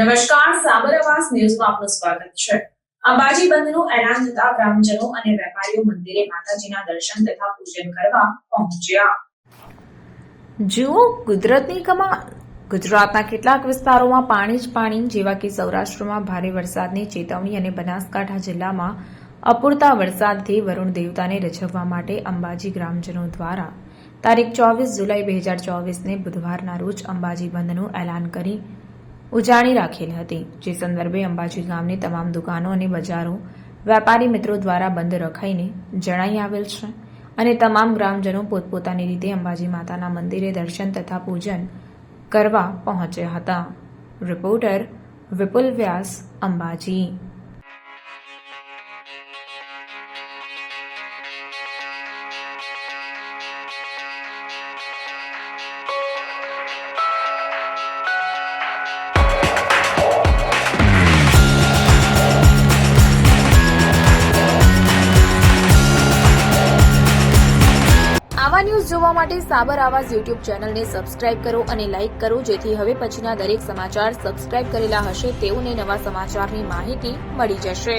નમસ્કાર, સાબર આવાસ ન્યૂઝમાં આપનું સ્વાગત છે। અંબાજી બંધનું એલાન થતા ગ્રામજનો અને વેપારીઓ મંદિરે માતાજીના દર્શન તથા પૂજન કરવા પહોંચ્યા। જુઓ કુદરતની કમાલ। ગુજરાતના કેટલાક વિસ્તારોમાં પાણી જ પાણી, જેવા કે સૌરાષ્ટ્રમાં ભારે વરસાદની ચેતવણી અને બનાસકાંઠા જિલ્લામાં અપૂરતા વરસાદથી વરુણ દેવતાને રજવવા માટે અંબાજી ગ્રામજનો દ્વારા તારીખ 24 જુલાઈ 2024ને બુધવારના રોજ અંબાજી બંધનું એલાન કરી ઉજાણી રાખેલ હતી। જે સંદર્ભે અંબાજી ગામની તમામ દુકાનો અને બજારો વેપારી મિત્રો દ્વારા બંધ રખાઈને જણાઈ આવેલ છે અને તમામ ગ્રામજનો પોતપોતાની રીતે અંબાજી માતાના મંદિરે દર્શન તથા પૂજન કરવા પહોંચ્યા હતા। રિપોર્ટર વિપુલ વ્યાસ, અંબાજી। આવા ન્યૂઝ જોવા માટે સાબર આવાસ યુટ્યુબ ચેનલને સબસ્ક્રાઇબ કરો અને લાઇક કરો, જેથી હવે પછીના દરેક સમાચાર સબસ્ક્રાઇબ કરેલા હશે તેઓને નવા સમાચારની માહિતી મળી જશે।